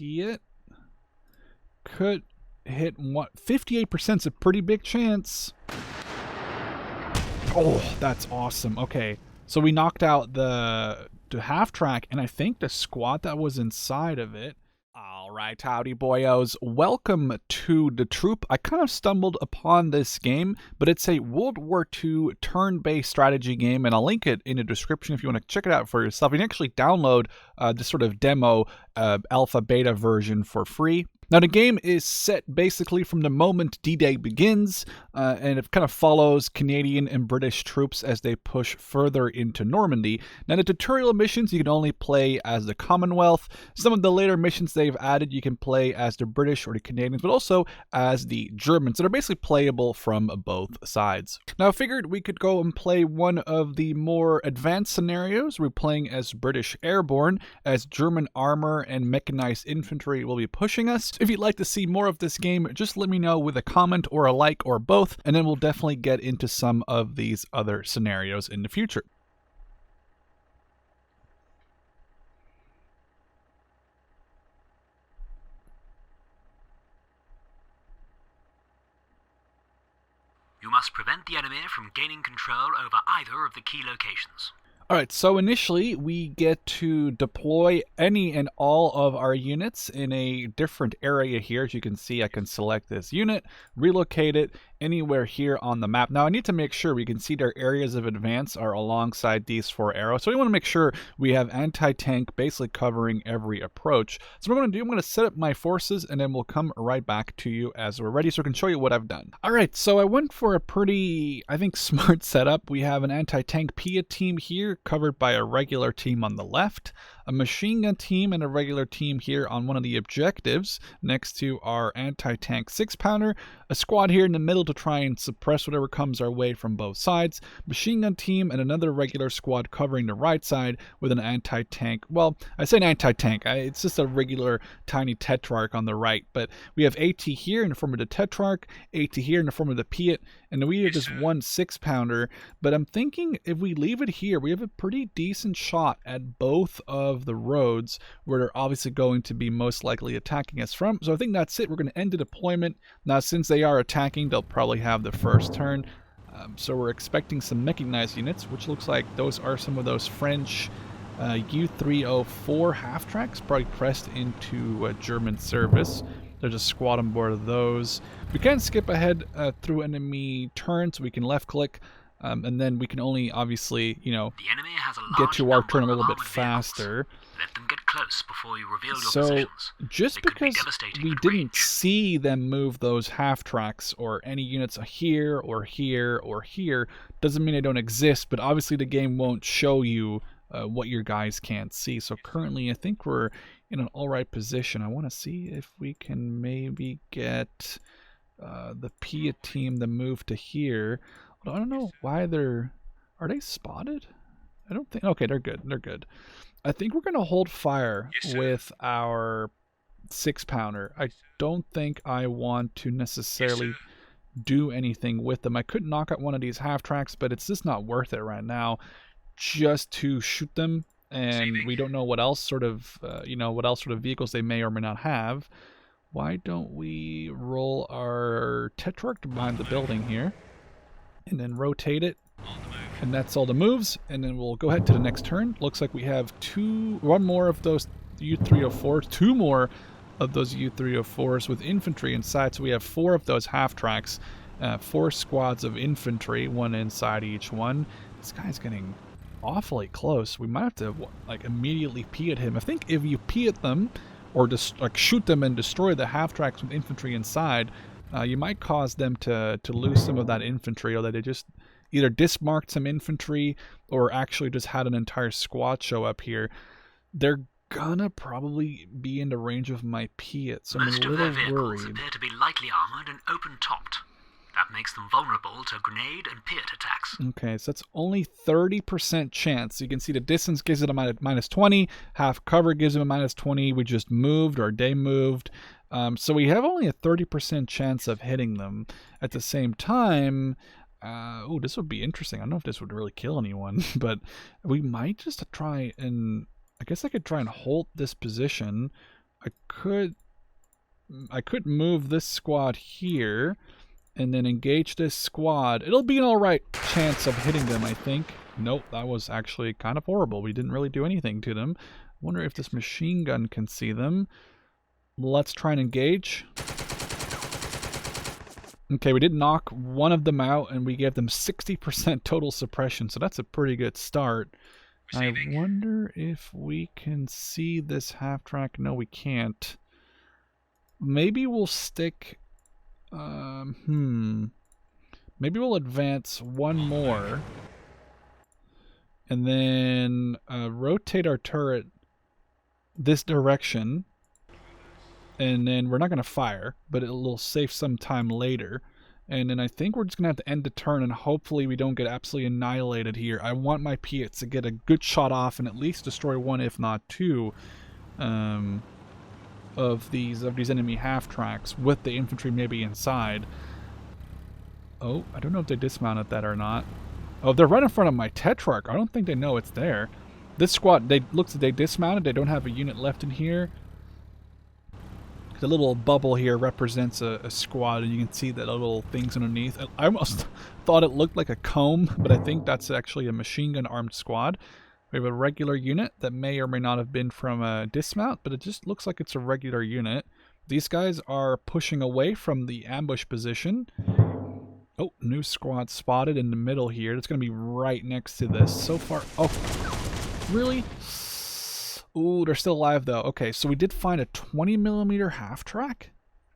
Piet could hit 58% is a pretty big chance. Oh, that's awesome. Okay, so we knocked out the half track, and I think the squad that was inside of it. All right, howdy boyos. Welcome to the troop. I kind of stumbled upon this game, but it's a World War II turn-based strategy game, and I'll link it in the description if you want to check it out for yourself. You can actually download this sort of demo alpha beta version for free. Now, the game is set basically from the moment D-Day begins, and it kind of follows Canadian and British troops as they push further into Normandy. Now, the tutorial missions, you can only play as the Commonwealth. Some of the later missions they've added, you can play as the British or the Canadians, but also as the Germans. So they're basically playable from both sides. Now, I figured we could go and play one of the more advanced scenarios. We're playing as British Airborne, as German armor and mechanized infantry will be pushing us. If you'd like to see more of this game, just let me know with a comment or a like or both, and then we'll definitely get into some of these other scenarios in the future. You must prevent the enemy from gaining control over either of the key locations. Alright, so initially we get to deploy any and all of our units in a different area here. As you can see, I can select this unit, relocate it anywhere here on the map. Now I need to make sure we can see their areas of advance are alongside these 4 arrows. So we want to make sure we have anti-tank basically covering every approach. So what I'm going to do, I'm going to set up my forces and then we'll come right back to you as we're ready so I can show you what I've done. Alright, so I went for a pretty, I think, smart setup. We have an anti-tank Piet team here covered by a regular team on the left, a machine gun team and a regular team here on one of the objectives next to our anti-tank 6-pounder, a squad here in the middle to try and suppress whatever comes our way from both sides, machine gun team and another regular squad covering the right side with an anti-tank. Well, I say an anti-tank, it's just a regular tiny Tetrarch on the right, but we have AT here in the form of the Tetrarch, AT here in the form of the Piet, and we have just one 6-pounder, but I'm thinking if we leave it here, we have a pretty decent shot at both of the roads where they're obviously going to be most likely attacking us from. So I think that's it. We're going to end the deployment. Now, since they are attacking, they'll probably have the first turn. So we're expecting some mechanized units, which looks like those are some of those French U304 half-tracks, probably pressed into German service. There's a squad on board of those. We can skip ahead through enemy turns. So we can left-click, and then we can only, obviously, you know, get to our turn a little bit faster. Let them get close before you reveal your So positions. just because we didn't see them move those half-tracks or any units here or here or here doesn't mean they don't exist, but obviously the game won't show you what your guys can't see. So currently I think we're in an alright position. I want to see if we can maybe get the Piet team to move to here. I don't know why are they spotted? I don't think, okay, they're good, they're good. I think we're going to hold fire with our 6-pounder. I don't think I want to necessarily do anything with them. I could knock out one of these half-tracks, but it's just not worth it right now just to shoot them, and we don't know what else sort of, what else sort of vehicles they may or may not have. Why don't we roll our Tetrarch behind the building here, and then rotate it, and that's all the moves, and then we'll go ahead to the next turn. Looks like we have one more of those U304s, 2 more of those U304s with infantry inside, so we have 4 of those half-tracks, 4 squads of infantry, 1 inside each one. This guy's getting awfully close. We might have to like immediately Piet him. I think if you Piet them or just like shoot them and destroy the half-tracks with infantry inside, you might cause them to lose some of that infantry, or that they just either dismarked some infantry or actually just had an entire squad show up here. They're gonna probably be in the range of my Piet, so I'm a little worried. Most of their vehicles appear to be lightly armored and open-topped. That makes them vulnerable to grenade and Piet attacks. Okay, so that's only 30% chance. You can see the distance gives it a minus 20, half cover gives it a minus 20. We just moved, or they moved. So we have only a 30% chance of hitting them. At the same time, this would be interesting. I don't know if this would really kill anyone, but we might just try and, I guess I could try and hold this position, I could move this squad here and then engage this squad. It'll be an alright chance of hitting them, I think. Nope, that was actually kind of horrible. We didn't really do anything to them. Wonder if this machine gun can see them. Let's try and engage. Okay, we did knock one of them out, and we gave them 60% total suppression, so that's a pretty good start. Receiving. I wonder if we can see this half-track. No, we can't. Maybe we'll stick... Maybe we'll advance one more. And then rotate our turret this direction. And then we're not going to fire, but it'll save some time later. And then I think we're just going to have to end the turn, and hopefully we don't get absolutely annihilated here. I want my Piats to get a good shot off and at least destroy one, if not two, of these enemy half-tracks, with the infantry maybe inside. Oh, I don't know if they dismounted that or not. Oh, they're right in front of my Tetrarch. I don't think they know it's there. This squad, they dismounted. They don't have a unit left in here. The little bubble here represents a squad, and you can see that little things underneath. I almost thought it looked like a comb, but I think that's actually a machine gun armed squad. We have a regular unit that may or may not have been from a dismount, but it just looks like it's a regular unit. These guys are pushing away from the ambush position. Oh, new squad spotted in the middle here. It's going to be right next to this. So far... Oh, really? Ooh, they're still alive, though. Okay, so we did find a 20mm half-track.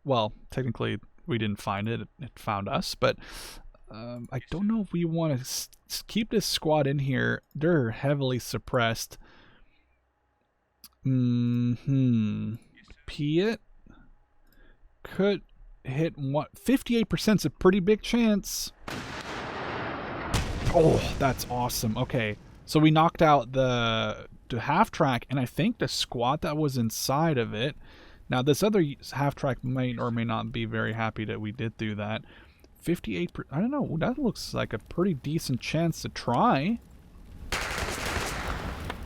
Well, technically, we didn't find it. It found us, but I don't know if we want to keep this squad in here. They're heavily suppressed. Piat could hit what? 58% is a pretty big chance. Oh, that's awesome. Okay, so we knocked out the half-track, and I think the squad that was inside of it. Now, this other half-track might or may not be very happy that we did do that. 58%, I don't know, that looks like a pretty decent chance to try.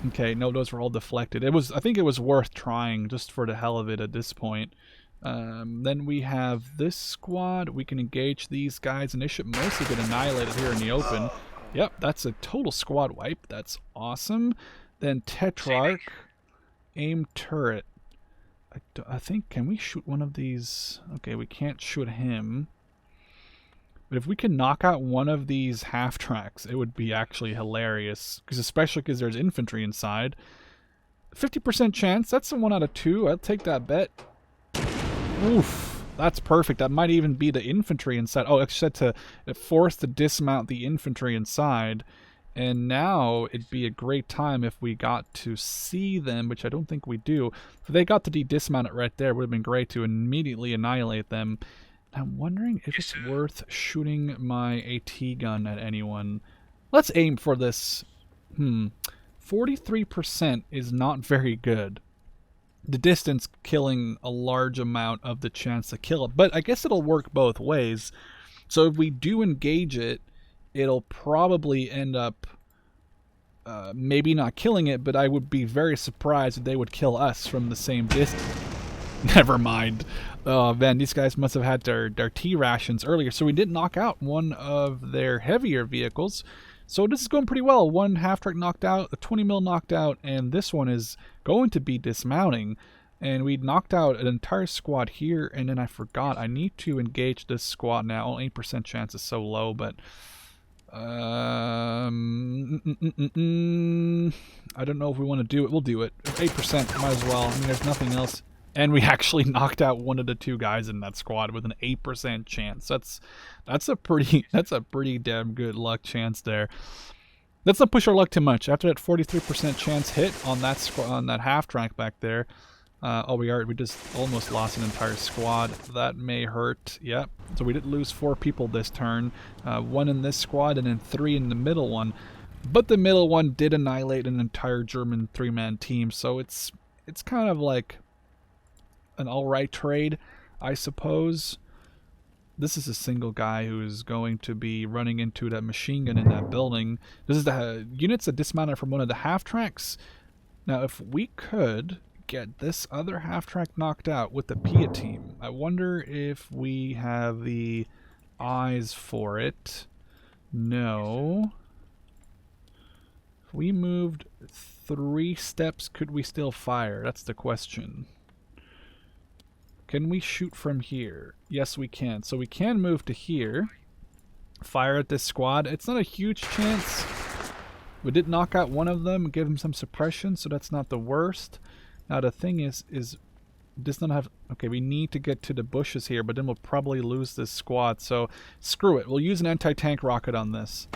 Okay, no, those were all deflected. I think it was worth trying just for the hell of it at this point. Then we have this squad. We can engage these guys, and they should mostly get annihilated here in the open. Yep, that's a total squad wipe. That's awesome. Then Tetrarch, aim turret. I think, can we shoot one of these? Okay, we can't shoot him. But if we can knock out one of these half-tracks, it would be actually hilarious. Especially because there's infantry inside. 50% chance, that's a 1 out of 2. I'll take that bet. Oof, that's perfect. That might even be the infantry inside. Oh, it said to force to dismount the infantry inside. And now it'd be a great time if we got to see them, which I don't think we do. If they got to dismount it right there, it would have been great to immediately annihilate them. I'm wondering if it's worth shooting my AT gun at anyone. Let's aim for this. 43% is not very good. The distance killing a large amount of the chance to kill it, but I guess it'll work both ways. So if we do engage it, it'll probably end up maybe not killing it, but I would be very surprised if they would kill us from the same distance. Never mind. Oh man, these guys must have had their T rations earlier, so we did knock out one of their heavier vehicles. So this is going pretty well. One half-track knocked out, a 20mm knocked out, and this one is going to be dismounting. And we knocked out an entire squad here, and then I forgot. I need to engage this squad now. 8% chance is so low, but... I don't know if we want to do it. We'll do it. 8%, might as well. I mean, there's nothing else. And we actually knocked out one of the two guys in that squad with an 8% chance. That's a pretty damn good luck chance there. Let's not push our luck too much. After that 43% chance hit on that half track back there, we just almost lost an entire squad. That may hurt. Yep. So we did lose 4 people this turn. 1 in this squad and then 3 in the middle one. But the middle one did annihilate an entire German 3-man team. So it's kind of like an alright trade, I suppose. This is a single guy who is going to be running into that machine gun in that building. This is the units that dismounted from one of the half tracks. Now, if we could get this other half-track knocked out with the Pia team. I wonder if we have the eyes for it. No. If we moved 3 steps, could we still fire? That's the question. Can we shoot from here? Yes, we can. So we can move to here. Fire at this squad. It's not a huge chance. We did knock out one of them, give him some suppression, so that's not the worst. Now the thing is does not have... Okay, we need to get to the bushes here, but then we'll probably lose this squad, so screw it. We'll use an anti-tank rocket on this.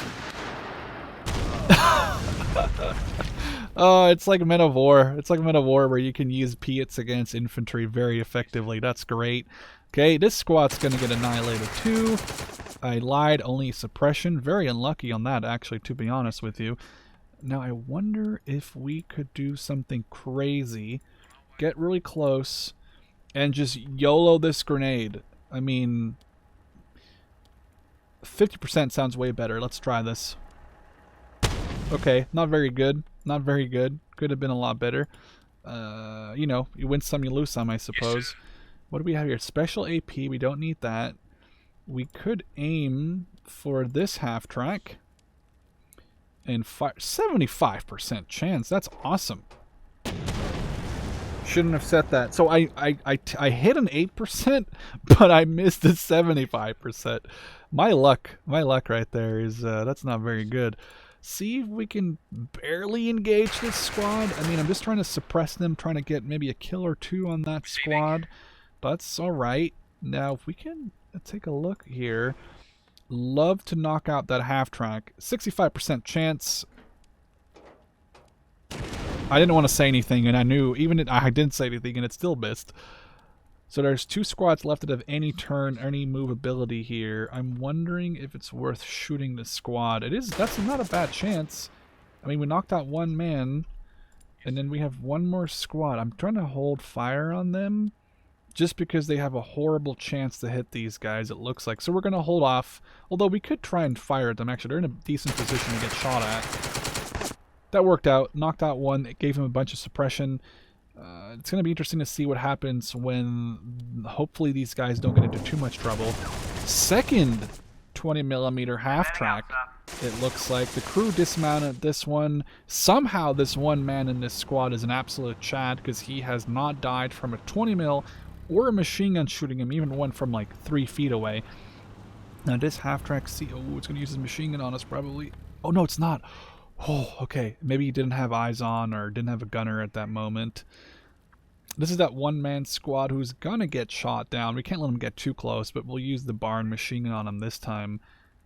Oh, it's like Men of War. It's like Men of War where you can use Piats against infantry very effectively. That's great. Okay, this squad's gonna get annihilated too. I lied, only suppression. Very unlucky on that, actually, to be honest with you. Now, I wonder if we could do something crazy. Get really close and just YOLO this grenade. I mean, 50% sounds way better. Let's try this. Okay, not very good. Not very good. Could have been a lot better. You know, you win some, you lose some, I suppose. What do we have here? Special AP. We don't need that. We could aim for this half track and fire. 75% chance. That's awesome. Shouldn't have set that. So I hit an 8%, but I missed a 75%. My luck right there is that's not very good. See if we can barely engage this squad. I mean, I'm just trying to suppress them, trying to get maybe a kill or 2 on that squad. But that's alright. Now, if we can take a look here. Love to knock out that half track. 65% chance. I didn't want to say anything, and I knew, even if I didn't say anything, and it still missed. So there's 2 squads left that have any turn, any movability here. I'm wondering if it's worth shooting this squad. It is. That's not a bad chance. I mean, we knocked out 1 man, and then we have 1 more squad. I'm trying to hold fire on them, just because they have a horrible chance to hit these guys, it looks like. So we're going to hold off, although we could try and fire at them. Actually, they're in a decent position to get shot at. That worked out. Knocked out 1. It gave him a bunch of suppression. It's going to be interesting to see what happens when hopefully these guys don't get into too much trouble. Second 20mm half track. It looks like the crew dismounted this one. Somehow this 1 man in this squad is an absolute Chad because he has not died from a 20mm or a machine gun shooting him, even one from like 3 feet away. Now this half track, see, oh, it's going to use his machine gun on us probably. Oh no, it's not. Oh, okay. Maybe he didn't have eyes on or didn't have a gunner at that moment. This is that 1-man squad who's gonna get shot down. We can't let him get too close, but we'll use the barn machine gun on him this time.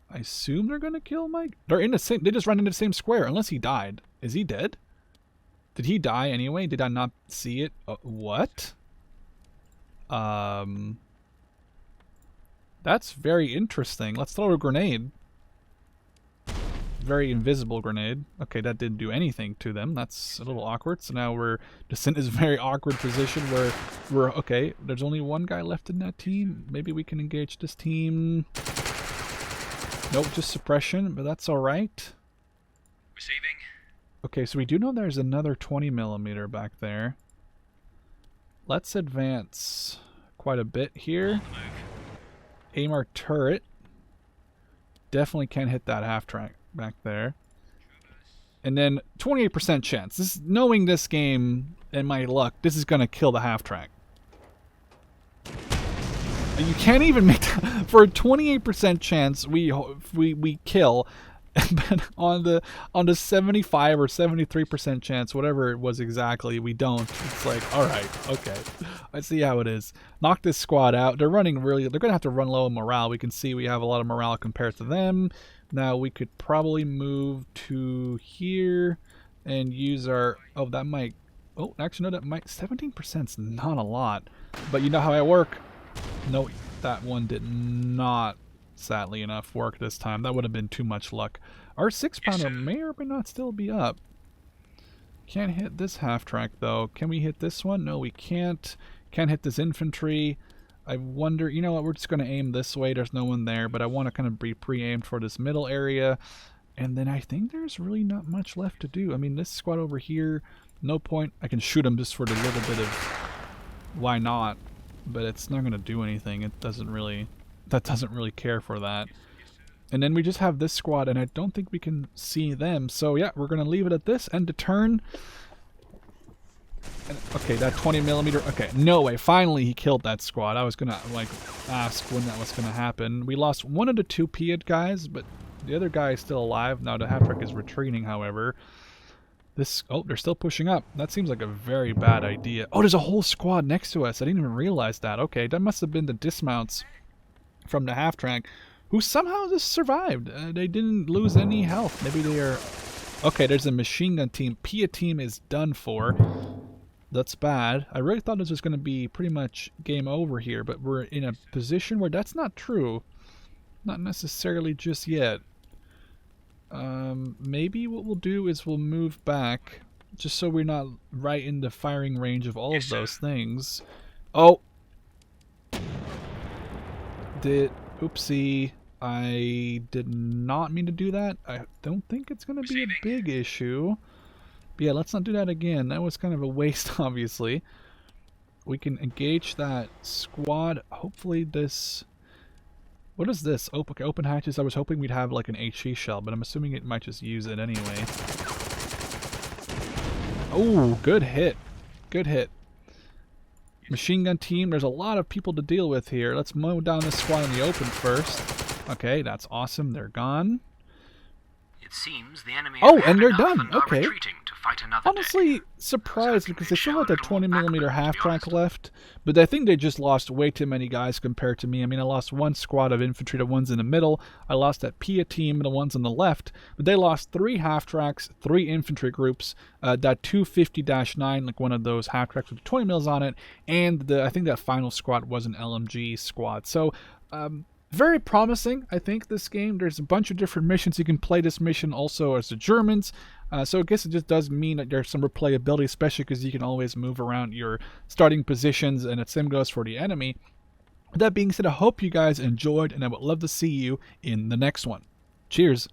I assume they're gonna kill Mike. They're in the same. They just ran into the same square. Unless he died. Is he dead? Did he die anyway? Did I not see it? What? That's very interesting. Let's throw a grenade. Very invisible grenade. Okay, that didn't do anything to them. That's a little awkward. So now we're just in this very awkward position where we're okay. There's only 1 guy left in that team. Maybe we can engage this team. Nope, just suppression, but that's all right. Receiving. Okay, so we do know there's another 20mm back there. Let's advance quite a bit here. Aim our turret. Definitely can't hit that half track back there. And then 28% chance. This, knowing this game and my luck, this is gonna kill the half track. You can't even make that. For a 28% chance we kill, but on the 75 or 73% chance, whatever it was exactly, we don't. It's like, all right, okay, I see how it is. Knock this squad out. They're running really. They're gonna have to run low on morale. We can see we have a lot of morale compared to them. Now we could probably move to here and use our. Oh, that might. Oh, actually, no, that might. 17%'s not a lot, but you know how I work. No, that one did not, sadly enough, work this time. That would have been too much luck. Our 6-pounder may or may not still be up. Can't hit this half track though. Can we hit this one? No, we can't. Can't hit this infantry. I wonder, you know what, we're just going to aim this way. There's no one there, but I want to kind of be pre-aimed for this middle area. And then I think there's really not much left to do. I mean, this squad over here, No point. I can shoot him just for the little bit of why not, but it's not going to do anything. It doesn't really, that doesn't really care for that. And then we just have this squad, and I don't think we can see them. So yeah, we're going to leave it at this, end of turn. And, okay, that 20mm, okay, no way, finally he killed that squad. I was going to, like, ask when that was going to happen. We lost one of the 2 Pied guys, but the other guy is still alive. Now the half-track is retreating, however. This, oh, they're still pushing up. That seems like a very bad idea. Oh, there's a whole squad next to us. I didn't even realize that. Okay, that must have been the dismounts from the half-track, who somehow just survived. They didn't lose any health. Maybe they are... Okay, there's a machine gun team. Pia team is done for. That's bad. I really thought this was going to be pretty much game over here, but we're in a position where that's not true. Not necessarily just yet. Maybe what we'll do is we'll move back, just so we're not right in the firing range of all of those things. Oh! Oopsie. I did not mean to do that. I don't think it's going to be a big issue. But yeah, let's not do that again. That was kind of a waste, obviously. We can engage that squad. Hopefully this... What is this? Oh, okay, open hatches. I was hoping we'd have like an HE shell, but I'm assuming it might just use it anyway. Oh, good hit. Good hit. Machine gun team, there's a lot of people to deal with here. Let's mow down this squad in the open first. Okay, that's awesome. They're gone. It seems the enemy and they're done. Okay. To fight another Honestly, day. surprised because they still have that 20mm half-track left, but I think they just lost way too many guys compared to me. I mean, I lost one squad of infantry, the ones in the middle. I lost that Pia team, the ones on the left, but they lost 3 half-tracks, 3 infantry groups, that 250-9, like one of those half-tracks with 20 mils on it, and I think that final squad was an LMG squad. So, very promising, I think, this game. There's a bunch of different missions. You can play this mission also as the Germans. So I guess it just does mean that there's some replayability, especially because you can always move around your starting positions, and the same goes for the enemy. With that being said, I hope you guys enjoyed, and I would love to see you in the next one. Cheers!